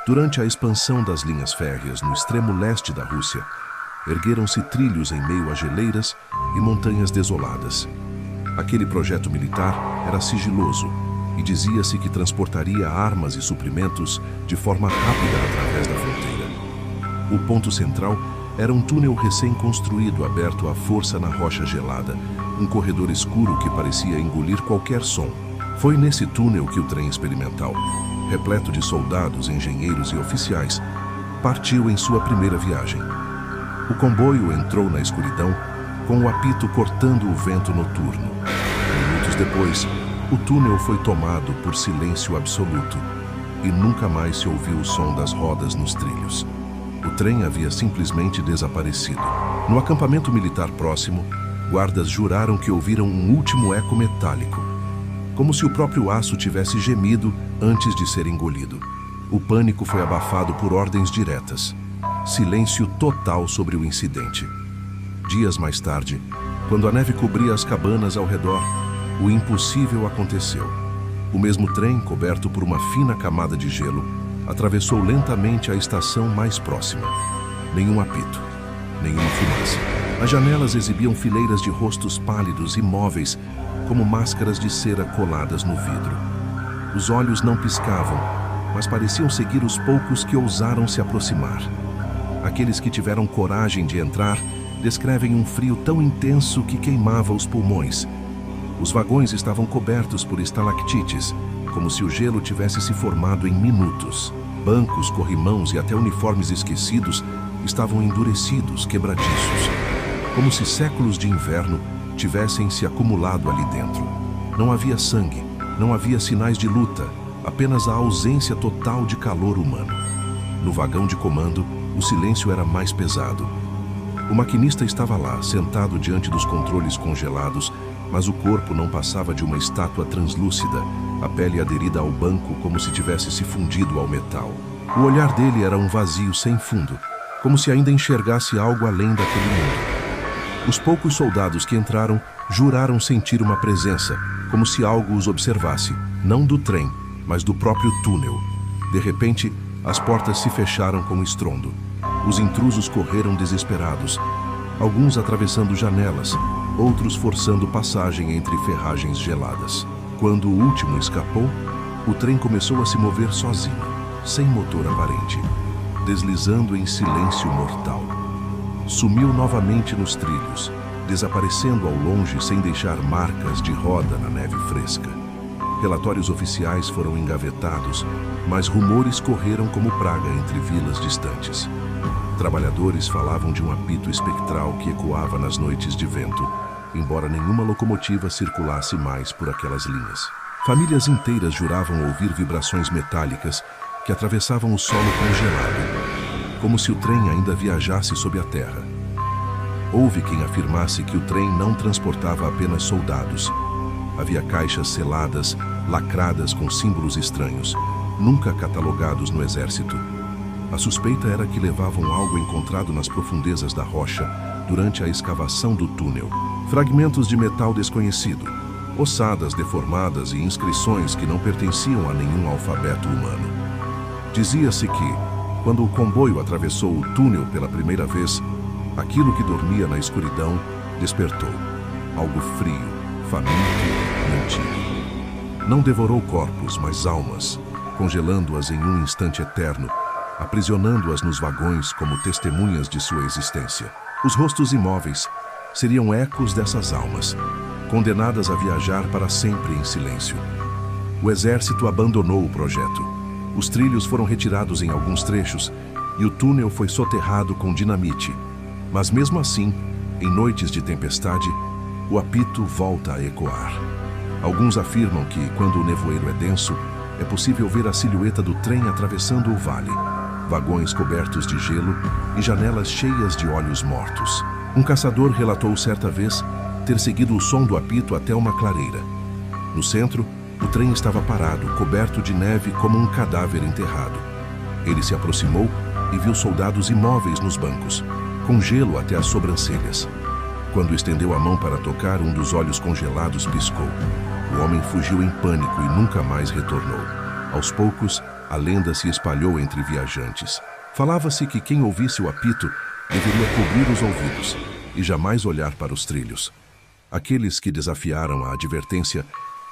Durante a expansão das linhas férreas no extremo leste da Rússia, ergueram-se trilhos em meio a geleiras e montanhas desoladas. Aquele projeto militar era sigiloso e dizia-se que transportaria armas e suprimentos de forma rápida através da fronteira. O ponto central era um túnel recém-construído aberto à força na rocha gelada, um corredor escuro que parecia engolir qualquer som. Foi nesse túnel que o trem experimental, repleto de soldados, engenheiros e oficiais, partiu em sua primeira viagem. O comboio entrou na escuridão, com o apito cortando o vento noturno. Minutos depois, o túnel foi tomado por silêncio absoluto e nunca mais se ouviu o som das rodas nos trilhos. O trem havia simplesmente desaparecido. No acampamento militar próximo, guardas juraram que ouviram um último eco metálico, como se o próprio aço tivesse gemido antes de ser engolido. O pânico foi abafado por ordens diretas. Silêncio total sobre o incidente. Dias mais tarde, quando a neve cobria as cabanas ao redor, o impossível aconteceu. O mesmo trem, coberto por uma fina camada de gelo, atravessou lentamente a estação mais próxima. Nenhum apito, nenhuma fumaça. As janelas exibiam fileiras de rostos pálidos, imóveis, como máscaras de cera coladas no vidro. Os olhos não piscavam, mas pareciam seguir os poucos que ousaram se aproximar. Aqueles que tiveram coragem de entrar descrevem um frio tão intenso que queimava os pulmões. Os vagões estavam cobertos por estalactites, como se o gelo tivesse se formado em minutos. Bancos, corrimãos e até uniformes esquecidos estavam endurecidos, quebradiços, como se séculos de inverno tivessem se acumulado ali dentro. Não havia sangue, não havia sinais de luta, apenas a ausência total de calor humano. No vagão de comando, o silêncio era mais pesado. O maquinista estava lá, sentado diante dos controles congelados, mas o corpo não passava de uma estátua translúcida, a pele aderida ao banco como se tivesse se fundido ao metal. O olhar dele era um vazio sem fundo, como se ainda enxergasse algo além daquele mundo. Os poucos soldados que entraram juraram sentir uma presença, como se algo os observasse, não do trem, mas do próprio túnel. De repente, as portas se fecharam com estrondo. Os intrusos correram desesperados, alguns atravessando janelas, outros forçando passagem entre ferragens geladas. Quando o último escapou, o trem começou a se mover sozinho, sem motor aparente, deslizando em silêncio mortal. Sumiu novamente nos trilhos, desaparecendo ao longe sem deixar marcas de roda na neve fresca. Relatórios oficiais foram engavetados, mas rumores correram como praga entre vilas distantes. Trabalhadores falavam de um apito espectral que ecoava nas noites de vento, embora nenhuma locomotiva circulasse mais por aquelas linhas. Famílias inteiras juravam ouvir vibrações metálicas que atravessavam o solo congelado, como se o trem ainda viajasse sob a terra. Houve quem afirmasse que o trem não transportava apenas soldados. Havia caixas seladas, lacradas com símbolos estranhos, nunca catalogados no exército. A suspeita era que levavam algo encontrado nas profundezas da rocha durante a escavação do túnel. Fragmentos de metal desconhecido, ossadas deformadas e inscrições que não pertenciam a nenhum alfabeto humano. Dizia-se que, quando o comboio atravessou o túnel pela primeira vez, aquilo que dormia na escuridão despertou. Algo frio, faminto e antigo. Não devorou corpos, mas almas, congelando-as em um instante eterno, aprisionando-as nos vagões como testemunhas de sua existência. Os rostos imóveis seriam ecos dessas almas, condenadas a viajar para sempre em silêncio. O exército abandonou o projeto. Os trilhos foram retirados em alguns trechos e o túnel foi soterrado com dinamite. Mas mesmo assim, em noites de tempestade, o apito volta a ecoar. Alguns afirmam que, quando o nevoeiro é denso, é possível ver a silhueta do trem atravessando o vale, vagões cobertos de gelo e janelas cheias de olhos mortos. Um caçador relatou certa vez ter seguido o som do apito até uma clareira. No centro, o trem estava parado, coberto de neve como um cadáver enterrado. Ele se aproximou e viu soldados imóveis nos bancos, com gelo até as sobrancelhas. Quando estendeu a mão para tocar, um dos olhos congelados piscou. O homem fugiu em pânico e nunca mais retornou. Aos poucos, A lenda se espalhou entre viajantes. Falava-se que quem ouvisse o apito deveria cobrir os ouvidos e jamais olhar para os trilhos. Aqueles que desafiaram a advertência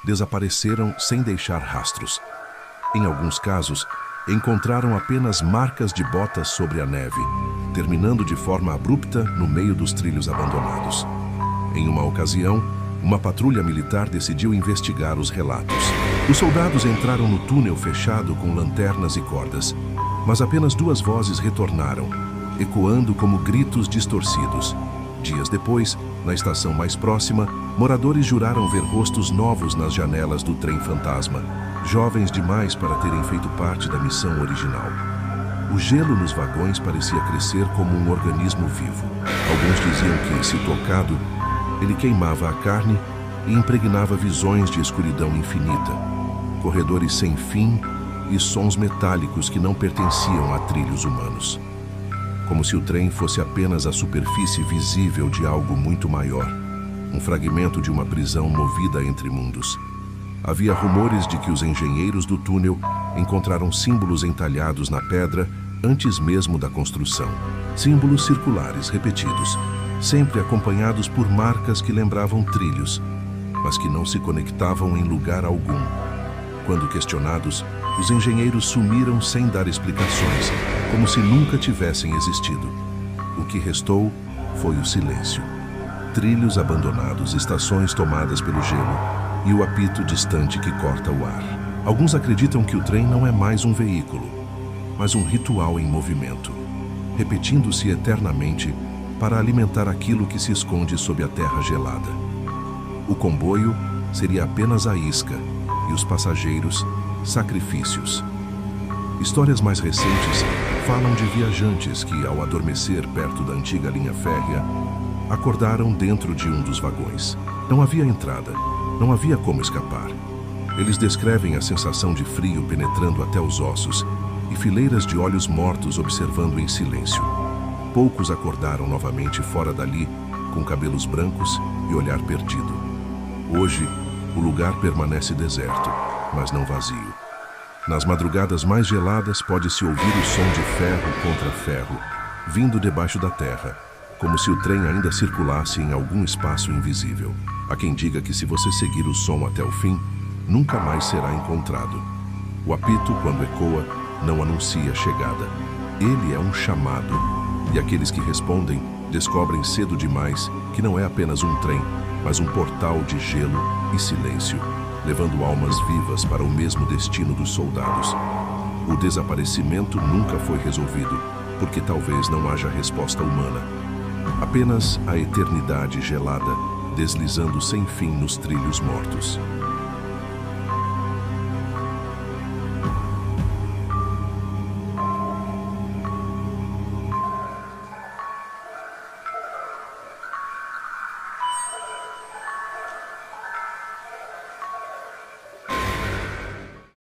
desapareceram sem deixar rastros. Em alguns casos, encontraram apenas marcas de botas sobre a neve, terminando de forma abrupta no meio dos trilhos abandonados. Em uma ocasião, uma patrulha militar decidiu investigar os relatos. Os soldados entraram no túnel fechado com lanternas e cordas, mas apenas 2 vozes retornaram, ecoando como gritos distorcidos. Dias depois, na estação mais próxima, moradores juraram ver rostos novos nas janelas do trem fantasma, jovens demais para terem feito parte da missão original. O gelo nos vagões parecia crescer como um organismo vivo. Alguns diziam que, se tocado, ele queimava a carne e impregnava visões de escuridão infinita, corredores sem fim e sons metálicos que não pertenciam a trilhos humanos. Como se o trem fosse apenas a superfície visível de algo muito maior, um fragmento de uma prisão movida entre mundos. Havia rumores de que os engenheiros do túnel encontraram símbolos entalhados na pedra antes mesmo da construção. Símbolos circulares repetidos, sempre acompanhados por marcas que lembravam trilhos, mas que não se conectavam em lugar algum. Quando questionados, os engenheiros sumiram sem dar explicações, como se nunca tivessem existido. O que restou foi o silêncio. Trilhos abandonados, estações tomadas pelo gelo e o apito distante que corta o ar. Alguns acreditam que o trem não é mais um veículo, mas um ritual em movimento, repetindo-se eternamente para alimentar aquilo que se esconde sob a terra gelada. O comboio seria apenas a isca e os passageiros, sacrifícios. Histórias mais recentes falam de viajantes que, ao adormecer perto da antiga linha férrea, acordaram dentro de um dos vagões. Não havia entrada, não havia como escapar. Eles descrevem a sensação de frio penetrando até os ossos e fileiras de olhos mortos observando em silêncio. Poucos acordaram novamente fora dali, com cabelos brancos e olhar perdido. Hoje, o lugar permanece deserto, mas não vazio. Nas madrugadas mais geladas pode-se ouvir o som de ferro contra ferro, vindo debaixo da terra, como se o trem ainda circulasse em algum espaço invisível. Há quem diga que, se você seguir o som até o fim, nunca mais será encontrado. O apito, quando ecoa, não anuncia a chegada. Ele é um chamado, e aqueles que respondem descobrem cedo demais que não é apenas um trem, mas um portal de gelo e silêncio, levando almas vivas para o mesmo destino dos soldados. O desaparecimento nunca foi resolvido, porque talvez não haja resposta humana. Apenas a eternidade gelada, deslizando sem fim nos trilhos mortos.